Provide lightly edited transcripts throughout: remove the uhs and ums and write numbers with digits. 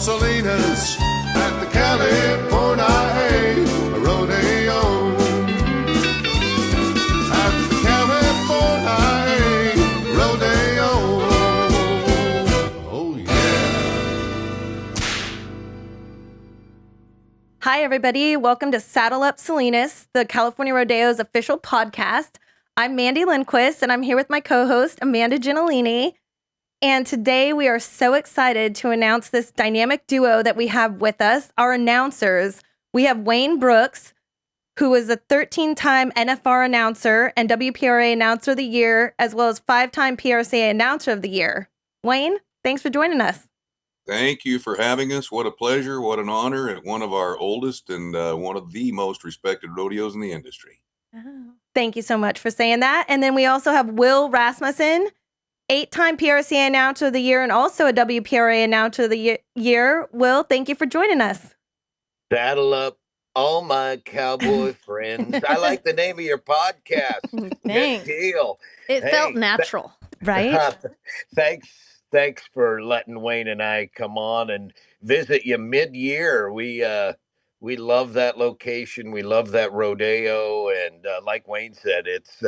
Salinas at the California Rodeo. At the California Rodeo. Oh, yeah. Hi, everybody. Welcome to Saddle Up Salinas, the California Rodeo's official podcast. I'm Mandy Lindquist, and I'm here with my co-host, Amanda Gentilini. And today we are so excited to announce this dynamic duo that we have with us, our announcers. We have Wayne Brooks, who is a 13-time NFR announcer and WPRA Announcer of the Year, as well as 5-time PRCA Announcer of the Year. Wayne, thanks for joining us. Thank you for having us. What a pleasure. What an honor at one of our oldest and one of the most respected rodeos in the industry. Oh. Thank you so much for saying that. And then we also have Will Rasmussen, 8-time PRCA Announcer of the Year and also a WPRA Announcer of the Year. Will, thank you for joining us. Saddle up, all my cowboy friends. I like the name of your podcast. Thanks. Good deal. It felt natural, right? Thanks for letting Wayne and I come on and visit you mid-year. We love that location. We love that rodeo, and like Wayne said, it's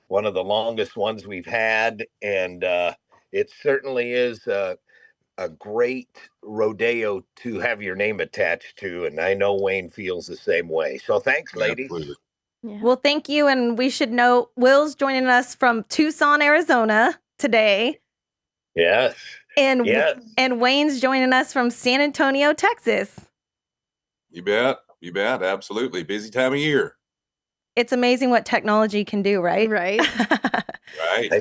one of the longest ones we've had, and it certainly is a great rodeo to have your name attached to, and I know Wayne feels the same way. So thanks, ladies. Absolutely. Yeah. Well, thank you, and we should know Will's joining us from Tucson, Arizona today. Yes. And Wayne's joining us from San Antonio, Texas. You bet. You bet. Absolutely. Busy time of year. It's amazing what technology can do, right? Right. Right.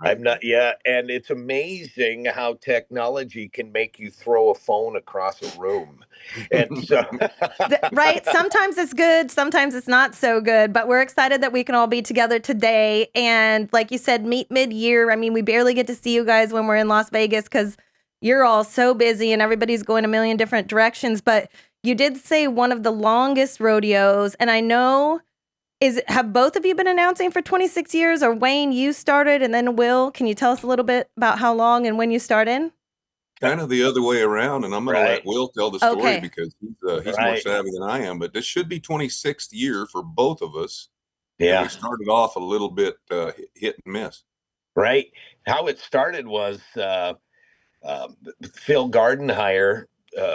I'm not, yeah. And it's amazing how technology can make you throw a phone across a room. And so, right. Sometimes it's good. Sometimes it's not so good, but we're excited that we can all be together today. And like you said, meet mid-year. I mean, we barely get to see you guys when we're in Las Vegas because you're all so busy and everybody's going a million different directions. But you did say one of the longest rodeos. And I know, have both of you been announcing for 26 years, or Wayne, you started, and then Will, can you tell us a little bit about how long and when you started? Kind of the other way around, and I'm going to let Will tell the story because he's more savvy than I am. But this should be 26th year for both of us. Yeah, and we started off a little bit hit and miss. Right. How it started was Phil Gardenhire,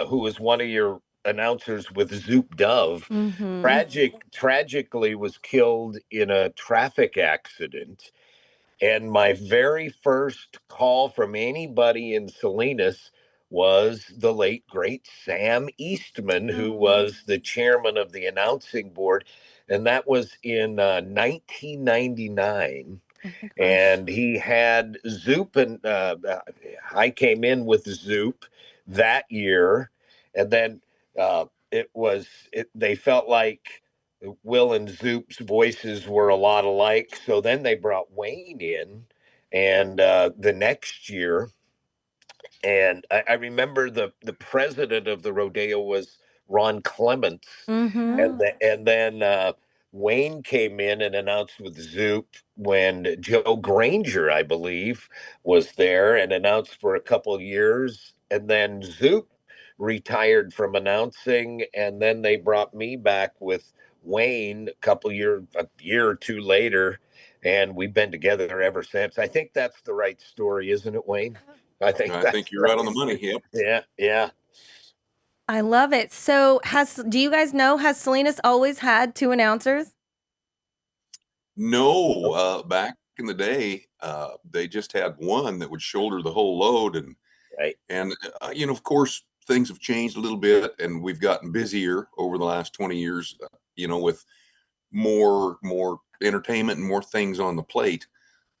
who was one of your announcers with Zoop Dove, tragically was killed in a traffic accident. And my very first call from anybody in Salinas was the late, great Sam Eastman, who was the chairman of the announcing board. And that was in 1999. And he had Zoop, and I came in with Zoop that year. And then they felt like Will and Zoop's voices were a lot alike. So then they brought Wayne in, and the next year, and I remember the president of the rodeo was Ron Clements, and then Wayne came in and announced with Zoop when Joe Granger, I believe, was there and announced for a couple of years, and then Zoop retired from announcing, and then they brought me back with Wayne a year or two later, and we've been together ever since. I think that's the right story, isn't it, Wayne? I think you're right on the money. Yep. Yeah. I love it. So do you guys know, has Salinas always had two announcers? No, back in the day, they just had one that would shoulder the whole load, and of course, things have changed a little bit, and we've gotten busier over the last 20 years, with more entertainment and more things on the plate.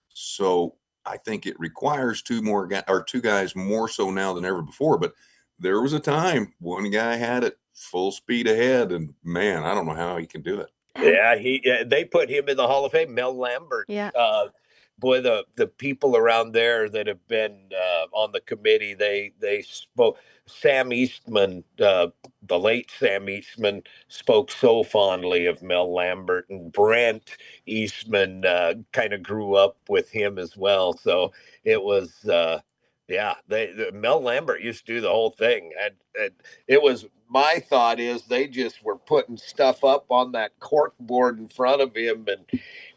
So I think it requires two guys more so now than ever before. But there was a time one guy had it full speed ahead, and man, I don't know how he can do it. Yeah, they put him in the Hall of Fame. Mel Lambert. Yeah. Boy, the people around there that have been on the committee, they spoke. Sam Eastman, the late Sam Eastman, spoke so fondly of Mel Lambert, and Brent Eastman kind of grew up with him as well. So it was Yeah, Mel Lambert used to do the whole thing, and it was, my thought is they just were putting stuff up on that cork board in front of him,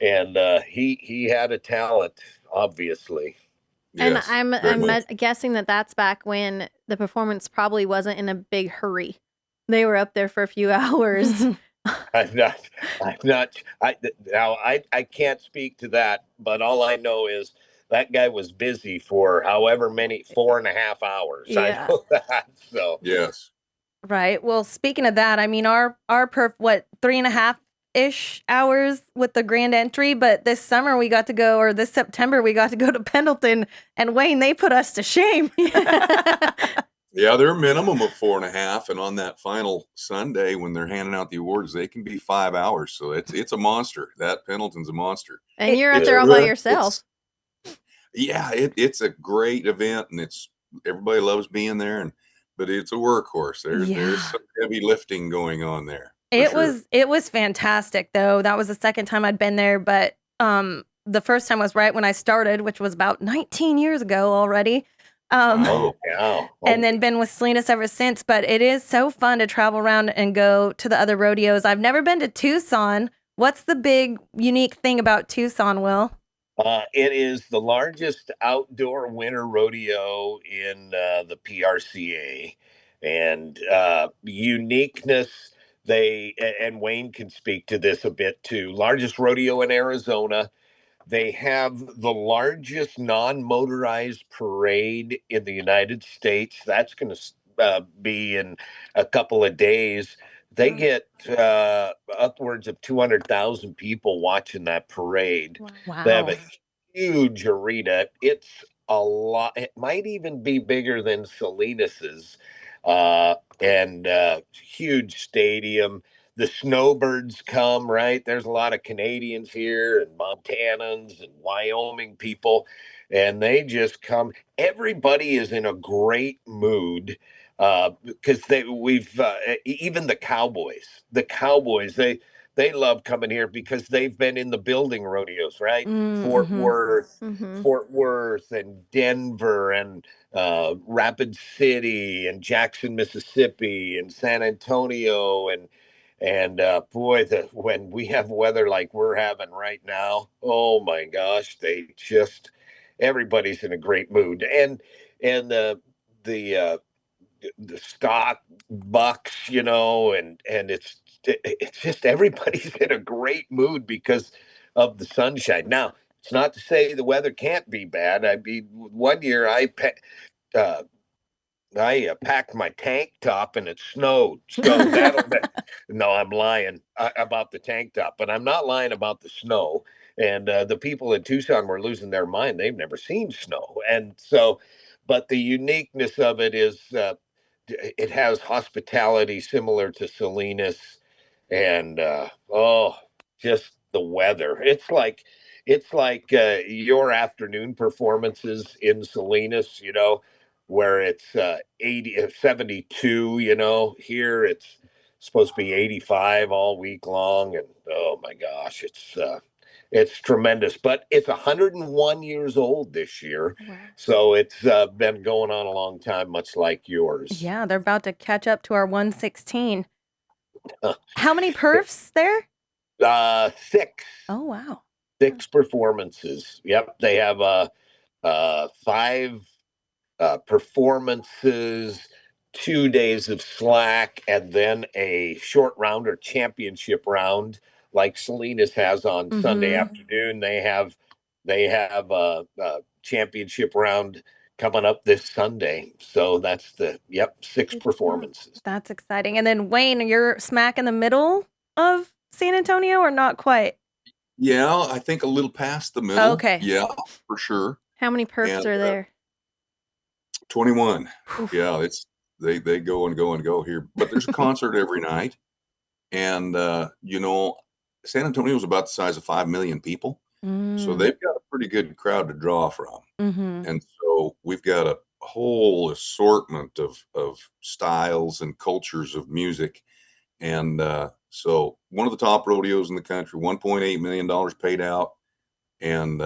and he had a talent, obviously. And Yes, I'm very much. guessing that that's back when the performance probably wasn't in a big hurry. They were up there for a few hours. I'm not, I can't speak to that, but all I know is that guy was busy for however many 4.5 hours. I Yeah. know that. So Yes. Right. Well, speaking of that, I mean, our perf, what, 3.5-ish hours with the grand entry, but this summer we got to go, or this September we got to go to Pendleton, and Wayne, they put us to shame. Yeah, they're a minimum of 4.5, and on that final Sunday when they're handing out the awards, they can be 5 hours. So it's a monster. That Pendleton's a monster. And you're up It's there all by good. yourself. Yeah, it's a great event, and everybody loves being there, but it's a workhorse. There's Yeah. some heavy lifting going on there. for It sure. was fantastic though. That was the second time I'd been there, but the first time was right when I started, which was about 19 years ago already. oh yeah. And then been with Salinas ever since. But it is so fun to travel around and go to the other rodeos. I've never been to Tucson. What's the big unique thing about Tucson, Will? It is the largest outdoor winter rodeo in the PRCA, and uniqueness. And Wayne can speak to this a bit too. Largest rodeo in Arizona. They have the largest non-motorized parade in the United States. That's going to be in a couple of days. They get upwards of 200,000 people watching that parade. They have Wow. a huge arena. It's a lot. It might even be bigger than Salinas's, and huge stadium. The snowbirds come, right? There's a lot of Canadians here and Montanans and Wyoming people, and they just come. Everybody is in a great mood because even the Cowboys, they love coming here because they've been in the building rodeos, right? Fort Mm-hmm. Worth, Mm-hmm. Fort Worth, and Denver, and Rapid City, and Jackson, Mississippi, and San Antonio, and boy, when we have weather like we're having right now, oh my gosh, everybody's in a great mood, and the uh, the stock bucks, and it's just everybody's in a great mood because of the sunshine. Now, it's not to say the weather can't be bad. I mean, one year uh, I packed my tank top and it snowed. So no, I'm lying about the tank top, but I'm not lying about the snow. And the people in Tucson were losing their mind. They've never seen snow. And so, but the uniqueness of it is it has hospitality similar to Salinas, and just the weather. It's like your afternoon performances in Salinas, where it's 80 72. Here it's supposed to be 85 all week long, and oh my gosh, it's tremendous. But it's 101 years old this year. Wow. So it's been going on a long time, much like yours. Yeah, they're about to catch up to our 116. How many perfs there? 6. Oh, wow. 6 performances. Yep, they have 5 performances, 2 days of slack, and then a short round or championship round like Salinas has on Sunday afternoon. They have a championship round coming up this Sunday. So that's 6 performances. That's exciting. And then Wayne, you're smack in the middle of San Antonio, or not quite? Yeah, I think a little past the middle. Okay. Yeah, for sure. How many perfs And are there? 21. Yeah, they go and go and go here. But there's a concert every night. And San Antonio is about the size of 5 million people. So they've got a pretty good crowd to draw from. And so we've got a whole assortment of styles and cultures of music. And so one of the top rodeos in the country, $1.8 million paid out. And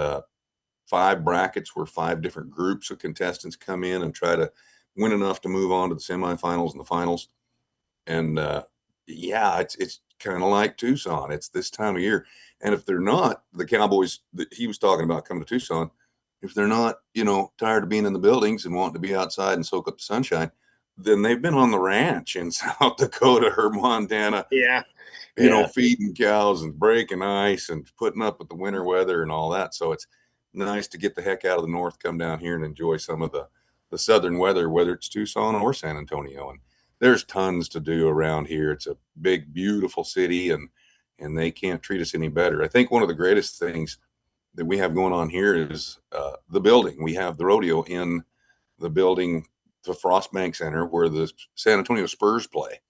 5 brackets where 5 different groups of contestants come in and try to win enough to move on to the semifinals and the finals. And yeah, it's kind of like Tucson. It's this time of year. And if they're not, the Cowboys that he was talking about coming to Tucson, if they're not, tired of being in the buildings and wanting to be outside and soak up the sunshine, then they've been on the ranch in South Dakota or Montana. Yeah. Feeding cows and breaking ice and putting up with the winter weather and all that. So it's nice to get the heck out of the north, come down here and enjoy some of the southern weather, whether it's Tucson or San Antonio. And there's tons to do around here. It's a big, beautiful city, and they can't treat us any better. I think one of the greatest things that we have going on here is the building. We have the rodeo in the building, the Frostbank Center, where the San Antonio Spurs play.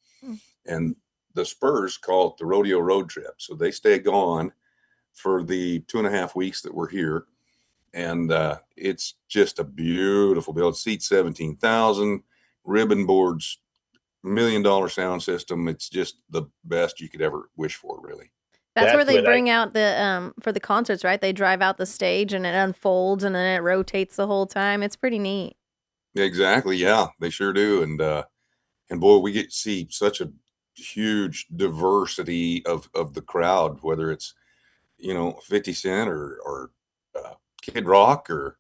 And the Spurs call it the Rodeo Road Trip. So they stay gone for the 2.5 weeks that we're here. And it's just a beautiful build. It seats 17,000, ribbon boards, $1 million sound system. It's just the best you could ever wish for, really. That's where they bring out the for the concerts, right? They drive out the stage and it unfolds and then it rotates the whole time. It's pretty neat. Exactly. Yeah, they sure do. And boy, we get to see such a huge diversity of the crowd, whether it's 50 Cent or Kid Rock, or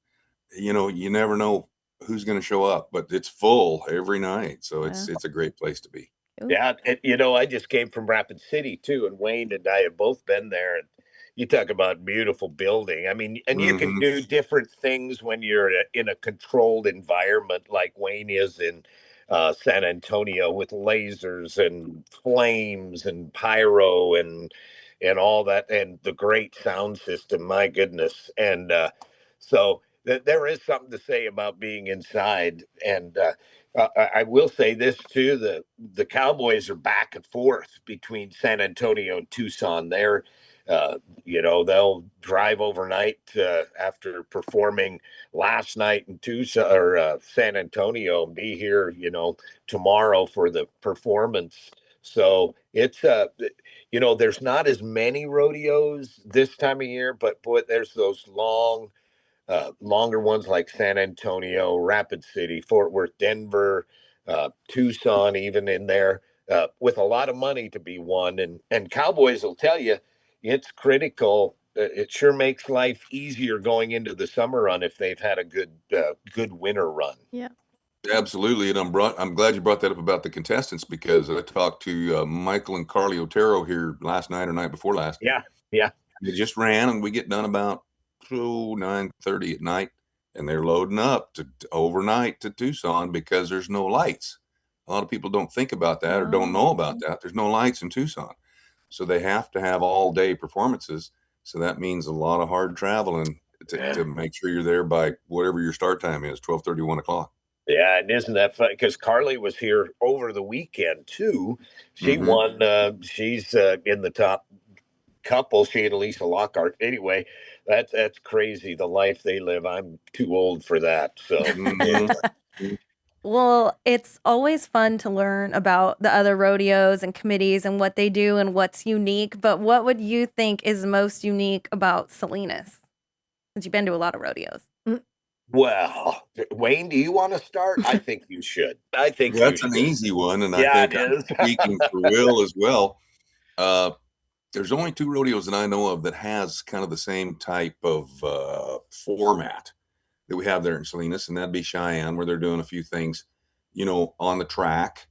you never know who's going to show up, but it's full every night, so it's a great place to be. Yeah, and I just came from Rapid City too, and Wayne and I have both been there. And you talk about beautiful building. I mean, and you can do different things when you're in a controlled environment like Wayne is in San Antonio, with lasers and flames and pyro and all that, and the great sound system. My goodness. And so there is something to say about being inside. And I will say this too: the Cowboys are back and forth between San Antonio and Tucson. They'll drive overnight after performing last night in Tucson or San Antonio, and be here, tomorrow for the performance. So it's there's not as many rodeos this time of year, but boy, there's those longer ones like San Antonio, Rapid City, Fort Worth, Denver, Tucson, even in there, with a lot of money to be won. And Cowboys will tell you it's critical. It sure makes life easier going into the summer run if they've had a good winter run. Yeah. Absolutely. And I'm glad you brought that up about the contestants, because I talked to Michael and Carly Otero here last night or night before last. Yeah. They just ran, and we get done about 9:30 at night, and they're loading up to overnight to Tucson because there's no lights. A lot of people don't think about that or don't know about that. There's no lights in Tucson, so they have to have all day performances. So that means a lot of hard traveling to make sure you're there by whatever your start time is, 12:30, 1 o'clock. Yeah, and isn't that fun? Because Carly was here over the weekend too. She won. She's in the top couple. She and Elisa Lockhart. Anyway, that's crazy, the life they live. I'm too old for that. So Well, it's always fun to learn about the other rodeos and committees and what they do and what's unique. But what would you think is most unique about Salinas, since you've been to a lot of rodeos? Well, Wayne, do you want to start? I think you should. I think that's an easy one, and yeah, I think I'm speaking for Will as well. There's only 2 rodeos that I know of that has kind of the same type of format that we have there in Salinas, and that'd be Cheyenne, where they're doing a few things, on the track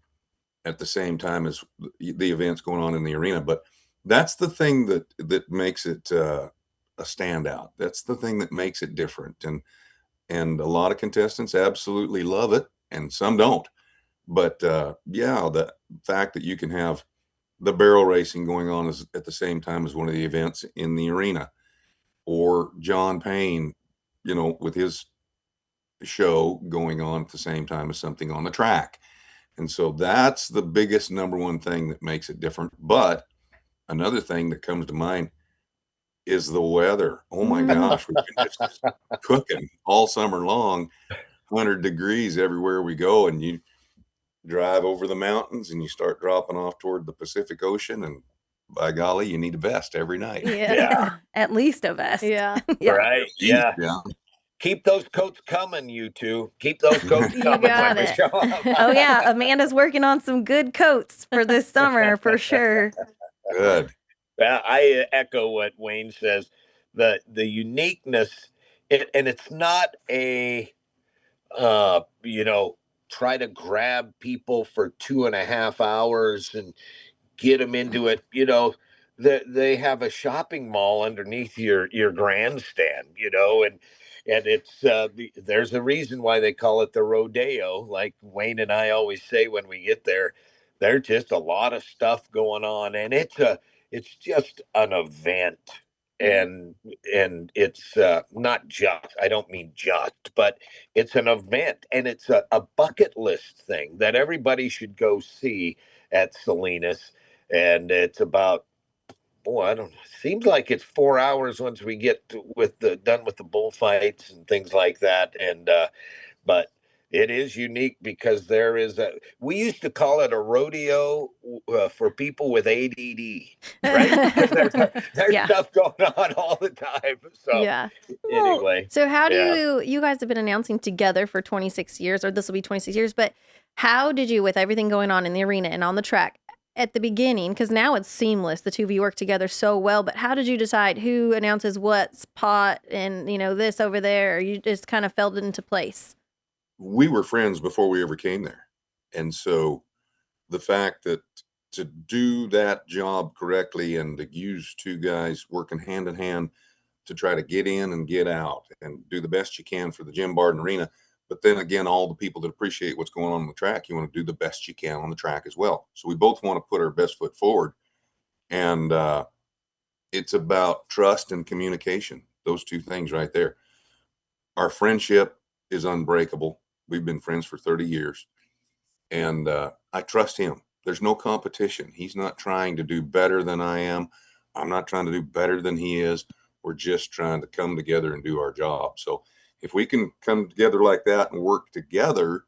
at the same time as the events going on in the arena. But that's the thing that makes it a standout. That's the thing that makes it different. And a lot of contestants absolutely love it, and some don't. But the fact that you can have the barrel racing going on at the same time as one of the events in the arena, or John Payne, with his show going on at the same time as something on the track. And so that's the biggest number one thing that makes it different. But another thing that comes to mind is the weather. Oh my gosh, we've been just cooking all summer long, 100 degrees everywhere we go, and you drive over the mountains and you start dropping off toward the Pacific Ocean, and by golly, you need a vest every night. Yeah. At least a vest. Yeah. Yeah. Right. Yeah. keep those coats coming, you two. Keep those coats You coming got when we it. show up. Oh yeah, Amanda's working on some good coats for this summer for sure. Good. I echo what Wayne says. The uniqueness, and it's not a try to grab people for 2.5 hours and get them into it. They have a shopping mall underneath your grandstand, and it's there's a reason why they call it the rodeo. Like Wayne and I always say when we get there, there's just a lot of stuff going on, and it's just an event. And it's not just, I don't mean just, but it's an event, and it's a bucket list thing that everybody should go see at Salinas. And it's about, I don't know, seems like it's 4 hours once we get done with the bullfights and things like that. And but it is unique because we used to call it a rodeo for people with ADD, right? Because there's Yeah. stuff going on all the time. So Yeah. anyway, So how do yeah. you guys have been announcing together for 26 years, or this will be 26 years, but how did you, with everything going on in the arena and on the track at the beginning, because now it's seamless, the two of you work together so well, but how did you decide who announces what spot and, this over there, or you just kind of fell into place? We were friends before we ever came there. And so the fact that to do that job correctly and to use two guys working hand in hand to try to get in and get out and do the best you can for the gym, bar, and arena. But then again, all the people that appreciate what's going on the track, you want to do the best you can on the track as well. So we both want to put our best foot forward. And it's about trust and communication, those two things right there. Our friendship is unbreakable. We've been friends for 30 years. And I trust him. There's no competition. He's not trying to do better than I am. I'm not trying to do better than he is. We're just trying to come together and do our job. So if we can come together like that and work together,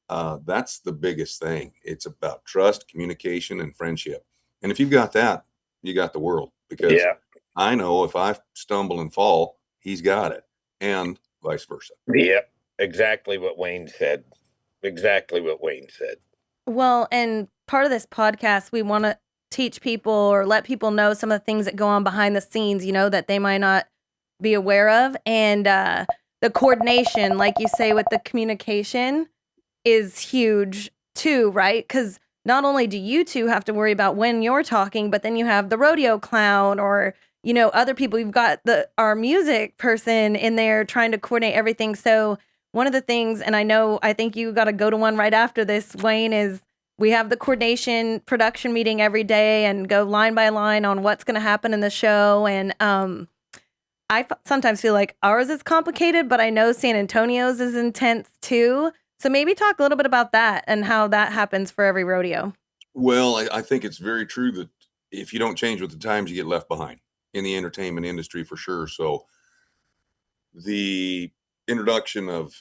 that's the biggest thing. It's about trust, communication, and friendship. And if you've got that, you got the world. Because I know if I stumble and fall, he's got it, and vice versa. Yep. Exactly what Wayne said. Exactly what Wayne said. Well, and part of this podcast, we want to teach people or let people know some of the things that go on behind the scenes, that they might not be aware of. And the coordination, like you say, with the communication is huge too, right? Because not only do you two have to worry about when you're talking, but then you have the rodeo clown or, other people. You've got our music person in there trying to coordinate everything. So one of the things, and I think you got to go to one right after this, Wayne, is we have the coordination production meeting every day and go line by line on what's going to happen in the show. And I sometimes feel like ours is complicated, but I know San Antonio's is intense too. So maybe talk a little bit about that and how that happens for every rodeo. Well, I think it's very true that if you don't change with the times, you get left behind in the entertainment industry for sure. So the introduction of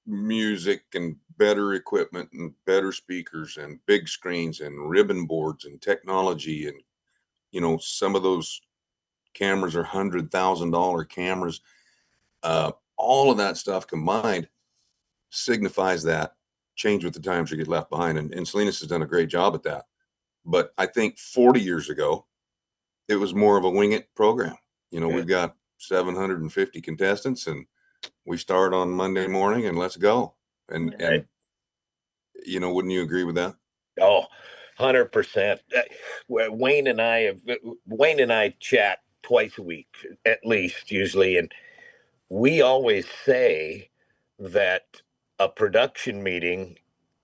music and better equipment and better speakers and big screens and ribbon boards and technology, and some of those cameras are $100,000 cameras. All of that stuff combined signifies that change with the times, you get left behind, and Salinas has done a great job at that. But I think 40 years ago it was more of a wing it program. We've got 750 contestants, and we start on Monday morning and let's go. And wouldn't you agree with that? Oh, 100%. Wayne and I chat twice a week at least, usually, and we always say that a production meeting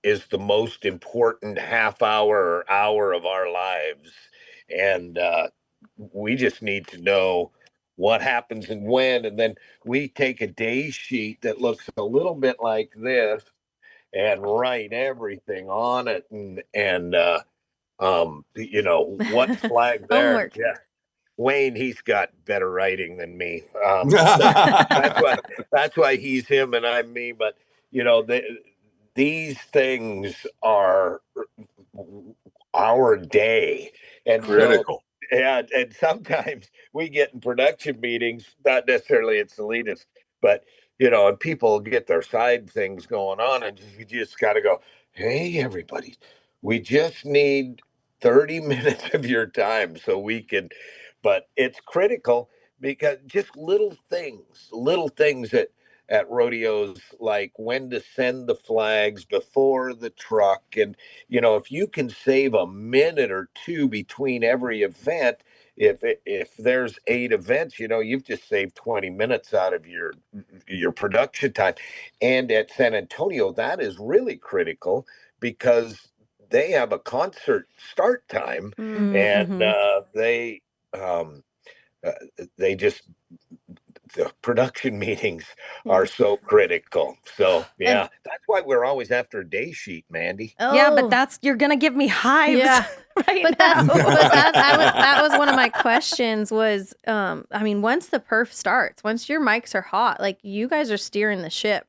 is the most important half hour or hour of our lives, and we just need to know what happens and when, and then we take a day sheet that looks a little bit like this and write everything on it, and what flag there. Homework. Yeah, Wayne, he's got better writing than me. That's why he's him and I'm me. But these things are our day, and Critical. So, and sometimes we get in production meetings, not necessarily at Salinas, But, and people get their side things going on, and you just got to go, hey, everybody, we just need 30 minutes of your time so we can, but it's critical because just little things at rodeos, like when to send the flags before the truck. And, if you can save a minute or two between every event, if there's 8 events, you've just saved 20 minutes out of your production time. And at San Antonio, that is really critical because they have a concert start time, and um, uh, they just the production meetings are so critical. So yeah, that's why we're always after a day sheet, Mandy. Yeah, but you're gonna give me hives. Yeah. right But now. that was one of my questions was, once the perf starts, once your mics are hot, like you guys are steering the ship,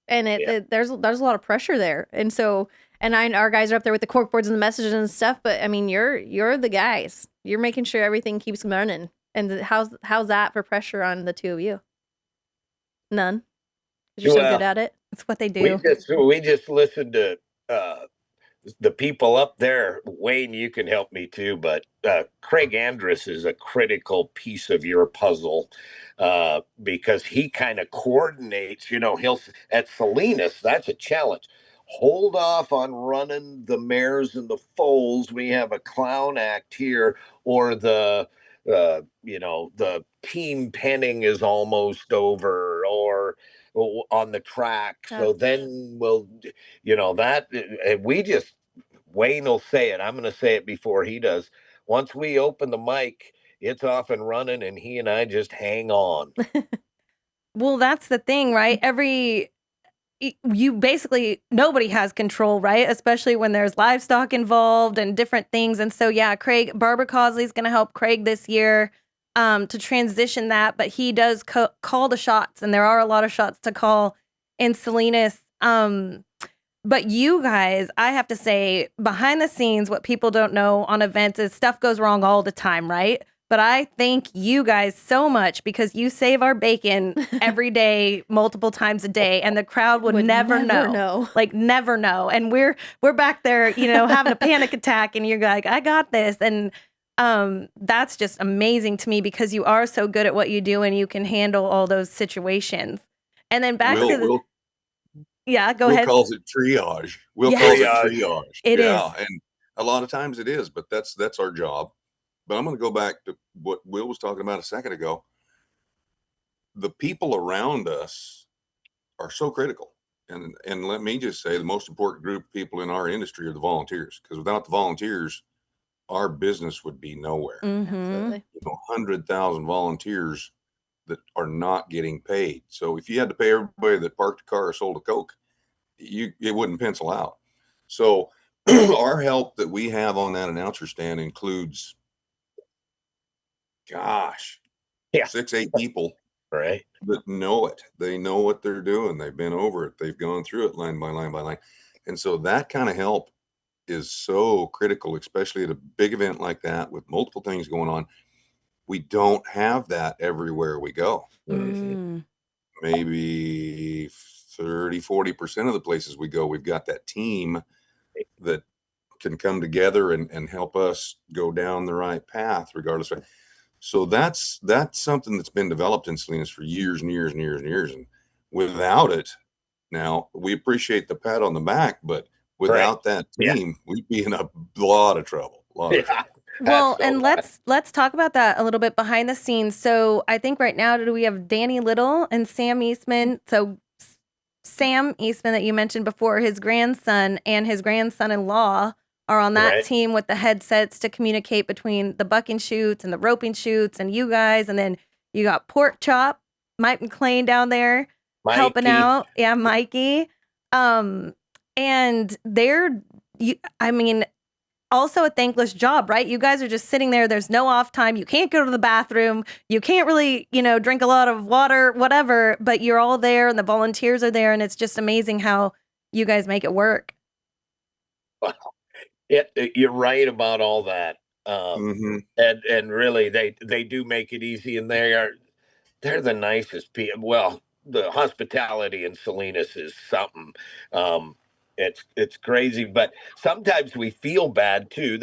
and there's a lot of pressure there, and so our guys are up there with the cork boards and the messages and stuff. But I mean, you're the guys. You're making sure everything keeps running. And how's that for pressure on the two of you? None. 'Cause you're so good at it. It's what they do. We just listened to the people up there. Wayne, you can help me too, but Craig Andrus is a critical piece of your puzzle because he kind of coordinates. He'll at Salinas. That's a challenge. Hold off on running the mares and the foals. We have a clown act here, or the team penning is almost over, or on the track. So then we just, Wayne will say it. I'm going to say it before he does. Once we open the mic, it's off and running, and he and I just hang on. Well, that's the thing, right? Nobody has control, right? Especially when there's livestock involved and different things. And so, yeah, Barbara Cosley's going to help Craig this year to transition that, but he does call the shots, and there are a lot of shots to call in Salinas. But you guys, I have to say, behind the scenes, what people don't know on events is stuff goes wrong all the time, right? But I thank you guys so much because you save our bacon every day, multiple times a day, and the crowd would never know. Like, never know. And we're back there, having a panic attack, and you're like, I got this. And that's just amazing to me because you are so good at what you do and you can handle all those situations. And then back to the... Yeah, go ahead. Will calls it triage. Will calls it triage. It is. And a lot of times it is, but that's our job. But I'm going to go back to what Will was talking about a second ago. The people around us are so critical. And let me just say the most important group of people in our industry are the volunteers, because without the volunteers, our business would be nowhere. Absolutely. 100,000 volunteers that are not getting paid. So if you had to pay everybody that parked a car or sold a Coke, it wouldn't pencil out. So our help that we have on that announcer stand includes, 6-8 people, right, that know it. They know what they're doing. They've been over it. They've gone through it line by line by line. And so that kind of help is so critical, especially at a big event like that with multiple things going on. We don't have that everywhere we go. Maybe 30-40% of the places we go, we've got that team that can come together and help us go down the right path regardless of. So that's something that's been developed in Salinas for years and years and years and years. And without it, now we appreciate the pat on the back, but without that team, we'd be in a lot of trouble. Well, and let's talk about that a little bit behind the scenes. So I think right now, we have Danny Little and Sam Eastman. So Sam Eastman that you mentioned before, his grandson and his grandson-in-law are on that team with the headsets to communicate between the bucking shoots and the roping shoots and you guys. And then you got Pork Chop, Mike McLean down there helping out. Yeah, Mikey. And also a thankless job, right? You guys are just sitting there. There's no off time. You can't go to the bathroom. You can't really, drink a lot of water, whatever, but you're all there and the volunteers are there. And it's just amazing how you guys make it work. You're right about all that. And really they do make it easy, and they're the nicest people. Well, the hospitality in Salinas is something. Um, it's crazy, but sometimes we feel bad too.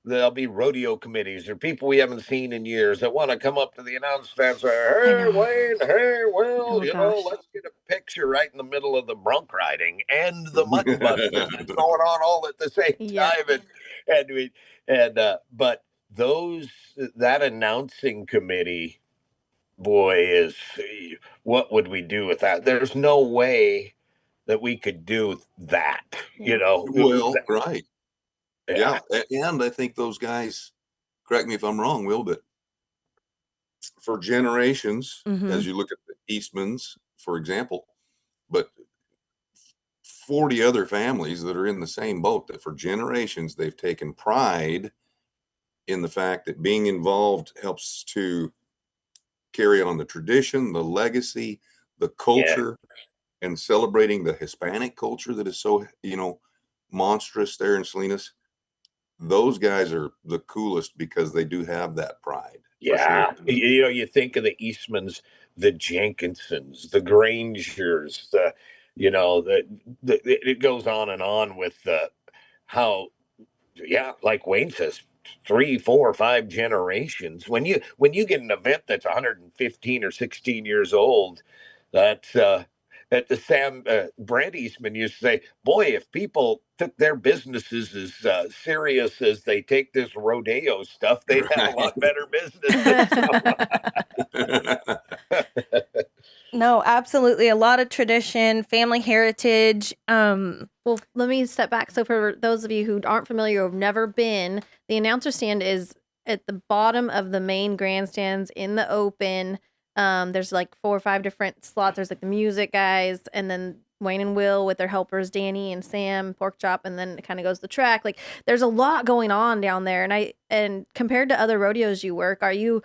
There'll be rodeo committees or people we haven't seen in years that want to come up to the announce stand and say, I "Hey, know. Wayne, hey, Will, Oh gosh. let's get a picture right in the middle of the bronc riding and the mutton busters that's going on all at the same Yeah. time." But that announcing committee, boy, is what would we do with that? There's no way that we could do that, Yeah. Well, right. Yeah. And I think those guys, correct me if I'm wrong, Will, but for generations, Mhm. as you look at the Eastmans, for example, but 40 other families that are in the same boat, that for generations they've taken pride in the fact that being involved helps to carry on the tradition, the legacy, the culture, and celebrating the Hispanic culture that is so, monstrous there in Salinas. Those guys are the coolest because they do have that pride. For Yeah. sure. You think of the Eastmans, the Jenkinsons, the Grangers, it goes on with how, like Wayne says, 3, 4, 5 generations. When you get an event that's 115 or 16 years old, that's that the Brent Eastman used to say, "Boy, if people took their businesses as serious as they take this rodeo stuff, they'd have a lot better businesses." No, absolutely. A lot of tradition, family heritage. Well, let me step back. So, for those of you who aren't familiar or have never been, the announcer stand is at the bottom of the main grandstands in the open. There's like 4 or 5 different slots. There's like the music guys, and then Wayne and Will with their helpers, Danny and Sam, Pork Chop, and then it kind of goes the track. Like, there's a lot going on down there. And compared to other rodeos you work, are you,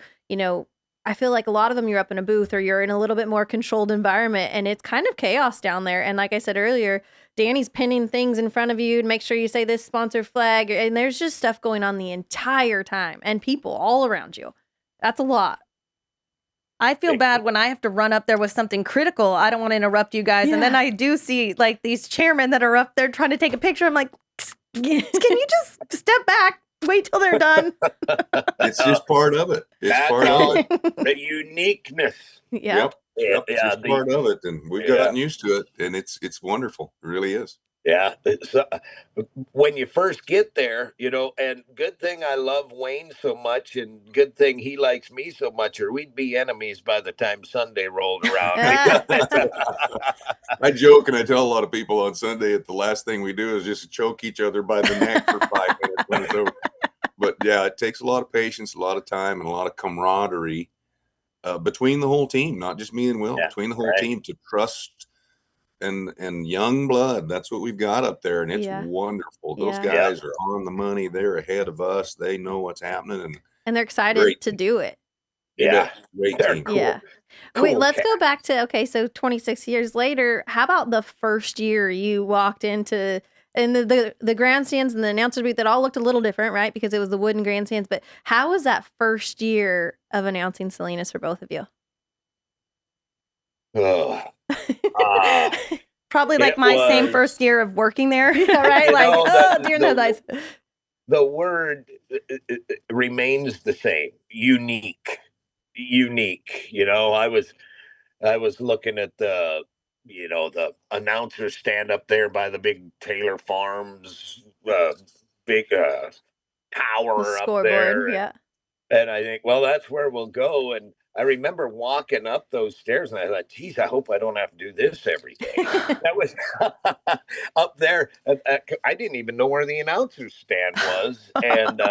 I feel like a lot of them you're up in a booth or you're in a little bit more controlled environment, and it's kind of chaos down there. And like I said earlier, Danny's pinning things in front of you to make sure you say this sponsor flag, and there's just stuff going on the entire time and people all around you. That's a lot. I feel bad when I have to run up there with something critical. I don't want to interrupt you guys. And then I do see like these chairmen that are up there trying to take a picture. I'm like, can you just step back? Wait till they're done. It's just part of it. It's part of it. The uniqueness. Yep. It's just part of it. And we've gotten used to it. And it's wonderful. It really is. Yeah. So, when you first get there, and good thing I love Wayne so much and good thing he likes me so much, or we'd be enemies by the time Sunday rolled around. I joke and I tell a lot of people on Sunday that the last thing we do is just choke each other by the neck for 5 minutes when it's over. But yeah, it takes a lot of patience, a lot of time, and a lot of camaraderie between the whole team, not just me and Will, between the whole team to trust and young blood. That's what we've got up there, and it's wonderful. Those guys are on the money. They're ahead of us. They know what's happening, and they're excited to do it. Yeah, great team. Cool. Yeah. Cool. Wait, let's go back to so 26 years later. How about the first year you walked into the grandstands and the announcer booth that all looked a little different, right? Because it was the wooden grandstands. But how was that first year of announcing Salinas for both of you? Probably like my same first year of working there, right? Like, dear no dice. The word remains the same. Unique. I was looking at the announcer stand up there by the big Taylor Farms, big tower up there. Yeah. And I think, well, that's where we'll go. And I remember walking up those stairs and I thought, geez, I hope I don't have to do this every day. That was up there. I didn't even know where the announcer's stand was. And,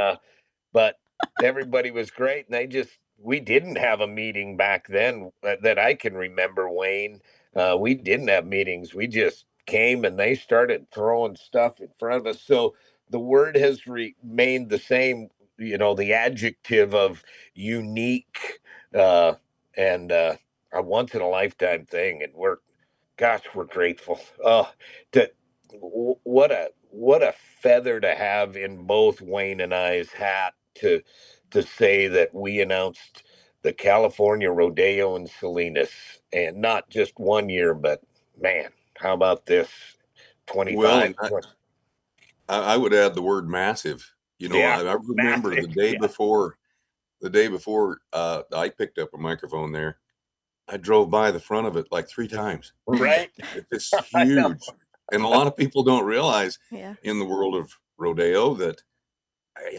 but everybody was great. And we didn't have a meeting back then that I can remember, Wayne. We didn't have meetings. We just came and they started throwing stuff in front of us. So the word has remained the same, the adjective of unique and a once in a lifetime thing. And we're grateful. What a feather to have in both Wayne and I's hat to say that we announced the California Rodeo in Salinas, and not just 1 year, but man, how about this? Well, 25. and I would add the word massive. Yeah, I remember massive. the day before I picked up a microphone there, I drove by the front of it like 3 times. Right? It's I know. huge. And a lot of people don't realize Yeah. in the world of rodeo that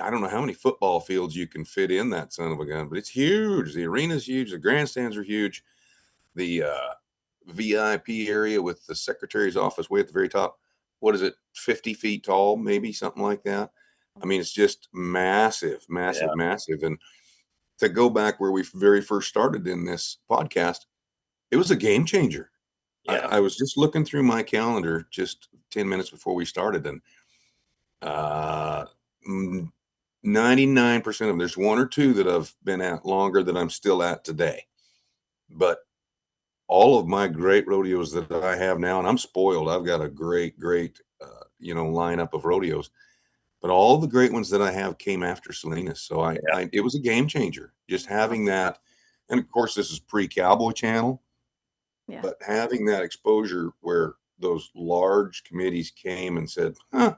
I don't know how many football fields you can fit in that son of a gun, but it's huge. The arena's huge. The grandstands are huge. The VIP area with the secretary's office way at the very top. What is it? 50 feet tall, maybe something like that. I mean, it's just massive, massive, Yeah. massive. And to go back where we very first started in this podcast, it was a game changer. Yeah. I was just looking through my calendar just 10 minutes before we started, and 99% of them, there's 1 or 2 that I've been at longer than I'm still at today. But all of my great rodeos that I have now, and I'm spoiled. I've got a great lineup of rodeos. But all the great ones that I have came after Salinas. So it was a game changer just having that. And of course, this is pre-Cowboy Channel. Yeah. But having that exposure where those large committees came and said,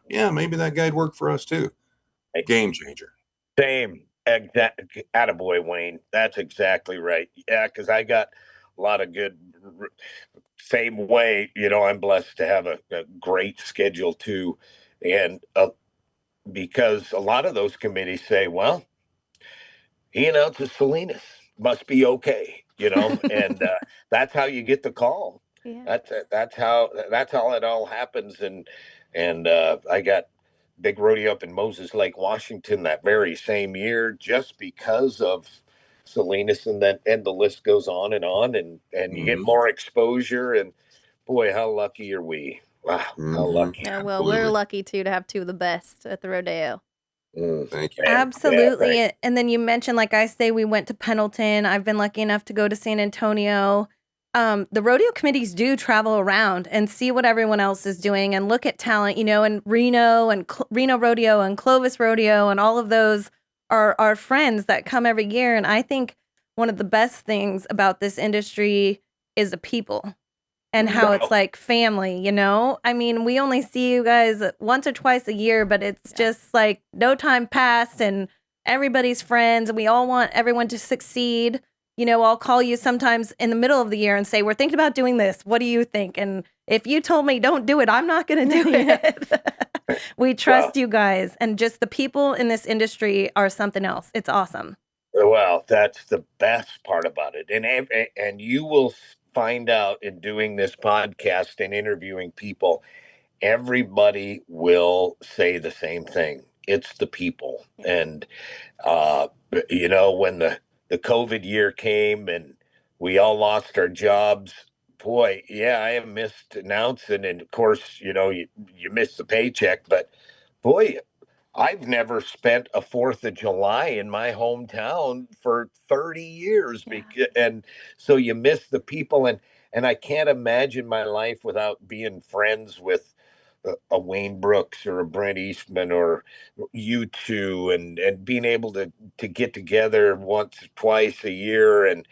yeah, maybe that guy'd work for us too. Game changer. Same. Attaboy, Wayne. That's exactly right. Yeah, because I got a lot of good. Same way, I'm blessed to have a great schedule too, and because a lot of those committees say, well, he announces Salinas, must be okay, and that's how you get the call. Yeah. That's how it all happens, and I got big rodeo up in Moses Lake, Washington that very same year, just because of Salinas, and the list goes on, and you get more exposure, and boy, how lucky are we? Wow, how lucky. Yeah, well, we're lucky too to have 2 of the best at the rodeo. Thank you. Absolutely. Yeah, And then you mentioned, like I say, we went to Pendleton. I've been lucky enough to go to San Antonio. The rodeo committees do travel around and see what everyone else is doing and look at talent, and Reno and Reno Rodeo and Clovis Rodeo and all of those are our friends that come every year. And I think one of the best things about this industry is the people and how it's like family, I mean, we only see you guys once or twice a year, but it's just like no time passed and everybody's friends and we all want everyone to succeed. I'll call you sometimes in the middle of the year and say, we're thinking about doing this. What do you think? And if you told me don't do it, I'm not going to do it. We trust you guys. And just the people in this industry are something else. It's awesome. Well, that's the best part about it. And you will find out in doing this podcast and interviewing people, everybody will say the same thing. It's the people. And, when the COVID year came and we all lost our jobs, boy, yeah, I have missed announcing. And of course, you miss the paycheck, but boy, I've never spent a 4th of July in my hometown for 30 years. And so you miss the people. And I can't imagine my life without being friends with a Wayne Brooks or a Brent Eastman or you two, and being able to get together once, twice a year, and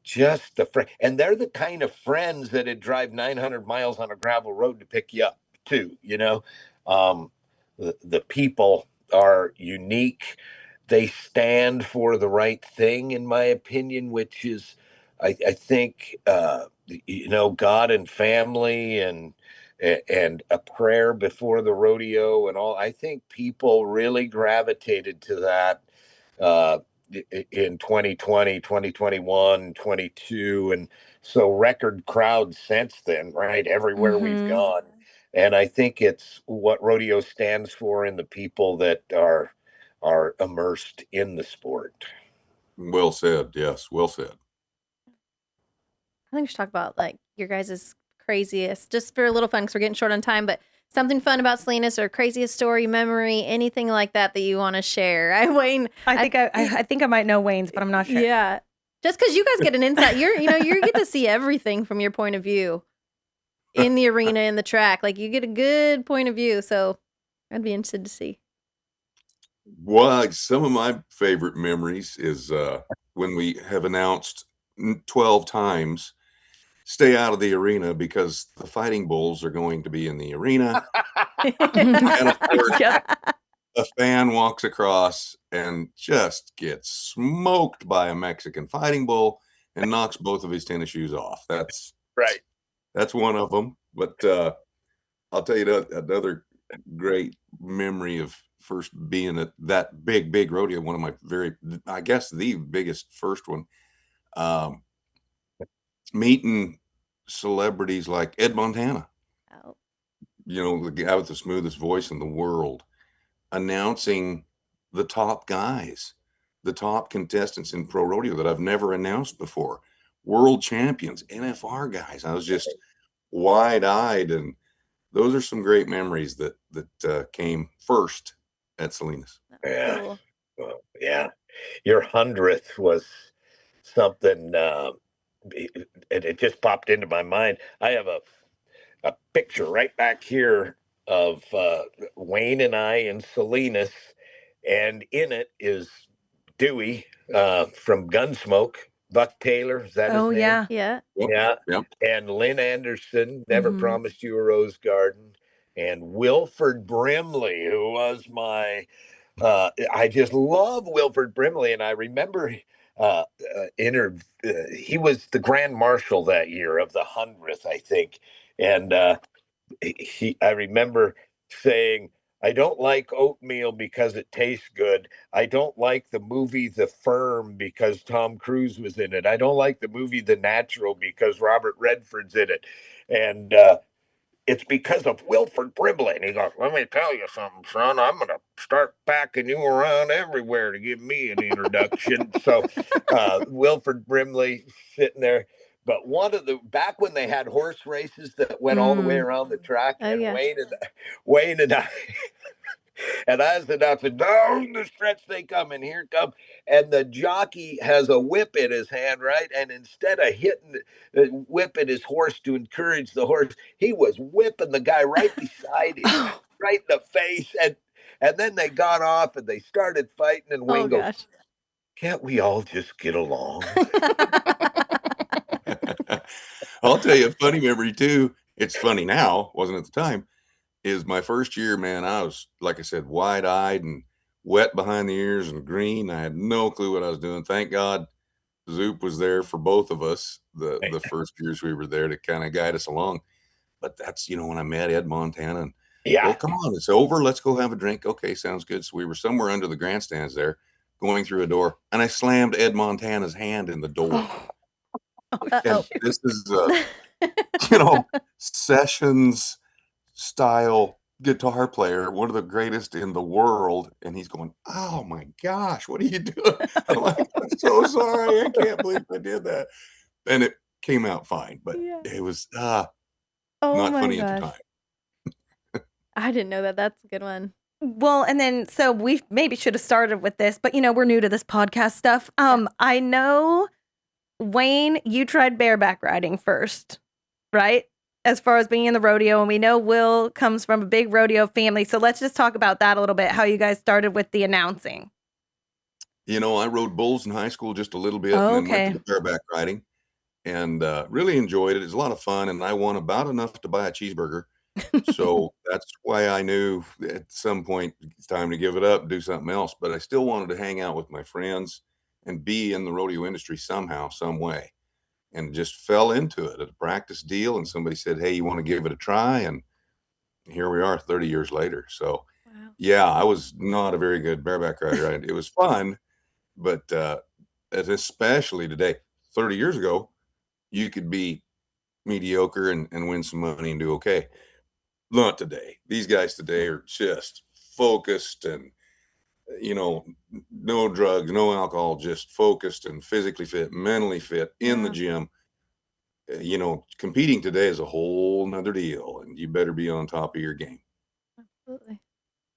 just the friend. And they're the kind of friends that'd drive 900 miles on a gravel road to pick you up too, the people are unique. They stand for the right thing, in my opinion, which is, I think, God and family and a prayer before the rodeo and all. I think people really gravitated to that in 2020, 2021, 22. And so record crowds since then, right? Everywhere we've gone. And I think it's what rodeo stands for in the people that are immersed in the sport. Well said. Yes, well said. I think we should talk about like your guys' craziest, just for a little fun because we're getting short on time, but something fun about Salinas or craziest story, memory, anything like that you want to share. Wayne, I think I might know Wayne's, but I'm not sure. Yeah, just because you guys get an insight, you get to see everything from your point of view in the arena, in the track. Like you get a good point of view. So I'd be interested to see. Well, some of my favorite memories is when we have announced 12 times, stay out of the arena because the fighting bulls are going to be in the arena. And of course, a fan walks across and just gets smoked by a Mexican fighting bull and knocks both of his tennis shoes off. That's Right. That's one of them. But I'll tell you another great memory of first being at that big rodeo. One of my I guess the biggest first one. Meeting celebrities like Ed Montana. Oh. You know, the guy with the smoothest voice in the world, announcing the top guys, the top contestants in pro rodeo that I've never announced before, world champions, NFR guys. I was just wide-eyed, and those are some great memories that came first at Salinas. Yeah. Cool. Well, yeah. Your 100th was something, it just popped into my mind. I have a picture right back here of Wayne and I in Salinas, and in it is Dewey from Gunsmoke. Buck Taylor, is that his Oh name? yeah. Yeah. Yeah. And Lynn Anderson, Never Mhm. Promised You a Rose Garden, and Wilford Brimley, who was my I just love Wilford Brimley, and I remember he was the Grand Marshal that year of the 100th, I think, and I remember saying, I don't like oatmeal because it tastes good. I don't like the movie The Firm because Tom Cruise was in it. I don't like the movie The Natural because Robert Redford's in it. And it's because of Wilford Brimley. And he goes, let me tell you something, son. I'm going to start packing you around everywhere to give me an introduction. So Wilford Brimley sitting there. But one of the back when they had horse races that went all the way around the track, Oh, and yeah. Wayne and I and I was announcing, down the stretch they come, and here come. And the jockey has a whip in his hand, right? And instead of whipping his horse to encourage the horse, he was whipping the guy right beside him, right in the face. And then they got off and they started fighting. And Wayne goes, gosh. can't we all just get along? I'll tell you a funny memory too. It's funny now, wasn't at the time. Is my first year, man. I was, like I said, wide-eyed and wet behind the ears and green. I had no clue what I was doing. Thank God Zoop was there for both of us the first years we were there to kind of guide us along. But that's, when I met Ed Montana, and well, come on, it's over. Let's go have a drink. Okay, sounds good. So we were somewhere under the grandstands there, going through a door, and I slammed Ed Montana's hand in the door. And this is Sessions style guitar player, one of the greatest in the world, and he's going, oh my gosh, what are you doing? I'm like, I'm so sorry, I can't believe I did that. And it came out fine, but it was not funny at the time. I didn't know that. That's a good one. Well, and then so we maybe should have started with this, but we're new to this podcast stuff. I know, Wayne, you tried bareback riding first, right? As far as being in the rodeo, and we know Will comes from a big rodeo family. So let's just talk about that a little bit, how you guys started with the announcing. I rode bulls in high school just a little bit, and then went to the bareback riding, and really enjoyed it. It was a lot of fun, and I won about enough to buy a cheeseburger. So that's why I knew at some point it's time to give it up, do something else. But I still wanted to hang out with my friends and be in the rodeo industry somehow, some way. And just fell into it at a practice deal. And somebody said, hey, you want to give it a try? And here we are 30 years later. So, yeah, I was not a very good bareback rider. It was fun, but especially today, 30 years ago, you could be mediocre and win some money and do okay. Not today. These guys today are just focused and, no drugs, no alcohol, just focused and physically fit, mentally fit in the gym. Competing today is a whole nother deal, and you better be on top of your game. Absolutely.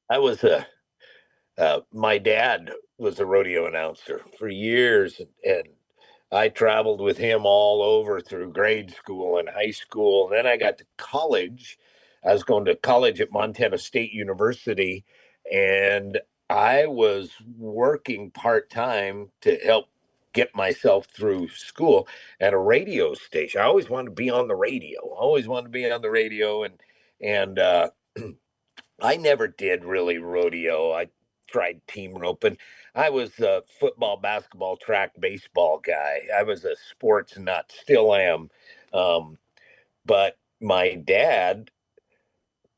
I was my dad was a rodeo announcer for years, and I traveled with him all over through grade school and high school. And then I got to college. I was going to college at Montana State University, and I was working part-time to help get myself through school at a radio station. I always wanted to be on the radio. And I never did really rodeo. I tried team roping. I was a football, basketball, track, baseball guy. I was a sports nut, still am. But my dad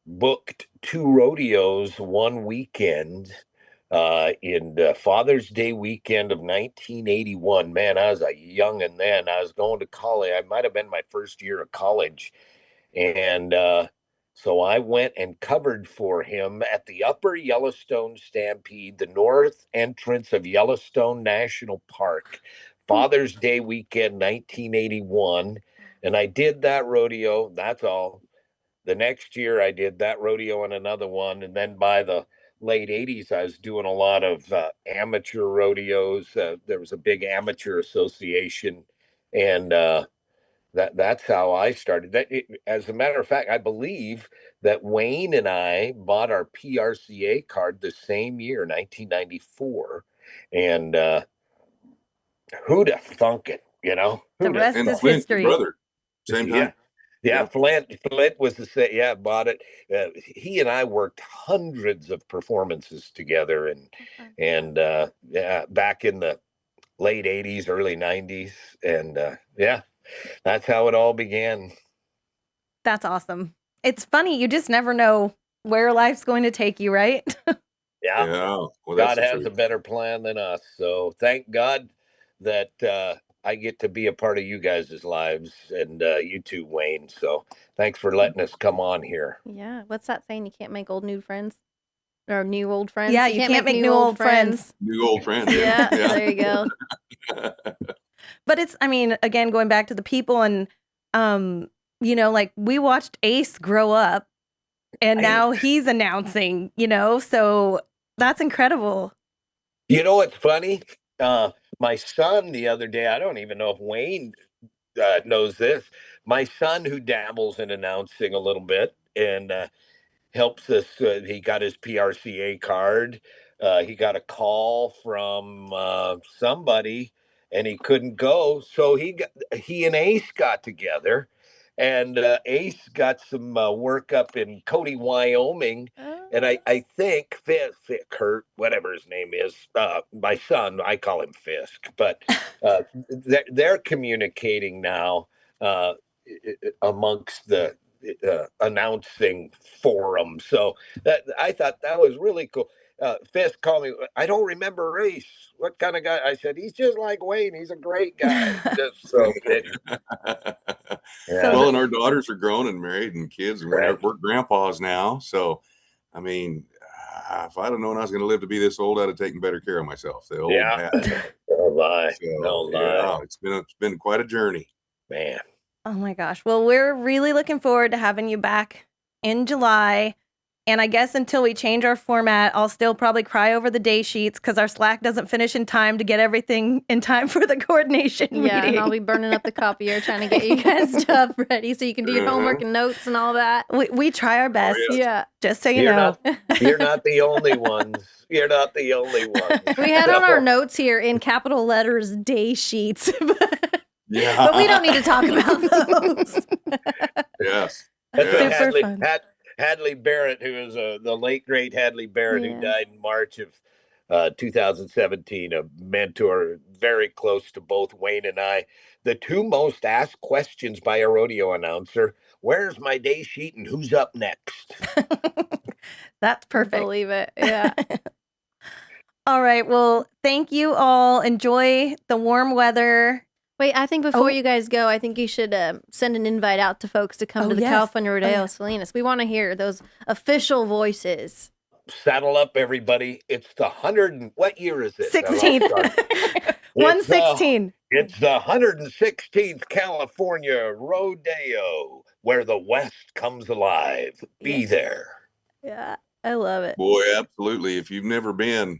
booked 2 rodeos one weekend in the Father's Day weekend of 1981. Man, I was a youngin' then. I was going to college. I might have been my first year of college. And so I went and covered for him at the Upper Yellowstone Stampede, the north entrance of Yellowstone National Park, Father's Day weekend, 1981. And I did that rodeo. That's all. The next year, I did that rodeo and another one. And then by the late 80s, I was doing a lot of amateur rodeos. There was a big amateur association. And that's how I started. As a matter of fact, I believe that Wayne and I bought our PRCA card the same year, 1994. And who'd have thunk it, The rest And is Flint, your history. brother, same time. Yeah, Flint was the same. Yeah, bought it. He and I worked hundreds of performances together, and back in the late 80s, early 90s. And that's how it all began. That's awesome. It's funny. You just never know where life's going to take you, right? Yeah. Well, God has a better plan than us. So thank God that I get to be a part of you guys' lives, and you too, Wayne. So thanks for letting us come on here. Yeah. What's that saying? You can't make old new friends or new old friends. Yeah, you can't make new old friends. New old friends. Yeah, there you go. But it's, I mean, again, going back to the people and, like we watched Ace grow up and now he's announcing, so that's incredible. You know what's funny? My son the other day, I don't even know if Wayne knows this. My son, who dabbles in announcing a little bit and helps us, he got his PRCA card. He got a call from somebody and he couldn't go. So he and Ace got together. And Ace got some work up in Cody, Wyoming. And I think Kurt, whatever his name is, my son, I call him Fisk, but they're communicating now amongst the announcing forum. So I thought that was really cool. Fisk called me. I don't remember Ace. What kind of guy? I said, he's just like Wayne. He's a great guy. Just so Well, and our daughters are grown and married and kids, and we're grandpas now. So, I mean, if I'd have known I was going to live to be this old, I'd have taken better care of myself. The old Don't lie. Don't lie. It's been quite a journey, man. Oh my gosh. Well, we're really looking forward to having you back in July. And I guess until we change our format, I'll still probably cry over the day sheets because our Slack doesn't finish in time to get everything in time for the coordination meeting. And I'll be burning up the copier trying to get you guys stuff ready so you can do your homework and notes and all that. We try our best. Yeah. Just so you know. You're not the only ones. You're not the only ones. We had on our notes here in capital letters, day sheets. But we don't need to talk about those. Yes. That's super fun. Hadley Barrett, who is the late great Hadley Barrett, who died in March of 2017, a mentor very close to both Wayne and I. The two most asked questions by a rodeo announcer: where's my day sheet and who's up next? That's perfect. Believe it. Yeah. All right. Well, thank you all. Enjoy the warm weather. Wait, I think before you guys go, I think you should send an invite out to folks to come to the California Rodeo Salinas. We want to hear those official voices. Saddle up, everybody. It's the what year is it? 16th. 116. It's the 116th California Rodeo, where the West comes alive. Be there. Yeah, I love it. Boy, absolutely. If you've never been,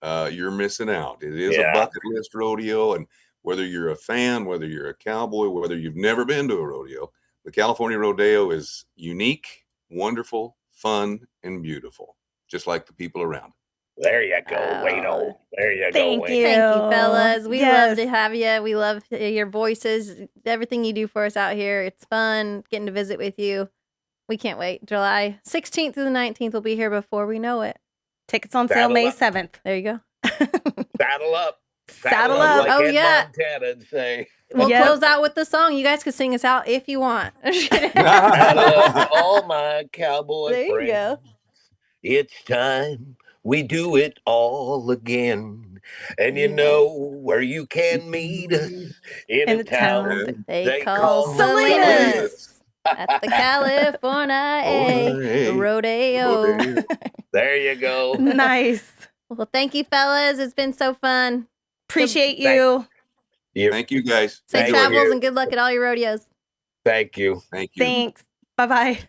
you're missing out. It is a bucket list rodeo, and whether you're a fan, whether you're a cowboy, whether you've never been to a rodeo, the California Rodeo is unique, wonderful, fun, and beautiful, just like the people around. There you go, Oh, Wayno. There you go, Thank Wayno. you. Thank you, fellas. We Yes. love to have you. We love your voices, everything you do for us out here. It's fun getting to visit with you. We can't wait. July 16th through the 19th will be here before we know it. Tickets on sale Saddle May up. 7th. There you go. Saddle up. Saddle up. Like Oh, Ed yeah. Montana say. We'll Yep. close out with the song. You guys can sing us out if you want. Saddle up to all my cowboy There you friends. go. It's time we do it all again. And you know where you can meet us in In a the town town They call Salinas. Salinas at the California Rodeo. There you go. Nice. Well, thank you, fellas. It's been so fun. Appreciate you. Thank you guys. Safe Thank travels you. and good luck at all your rodeos. Thank you. Thank you. Thanks. Bye-bye.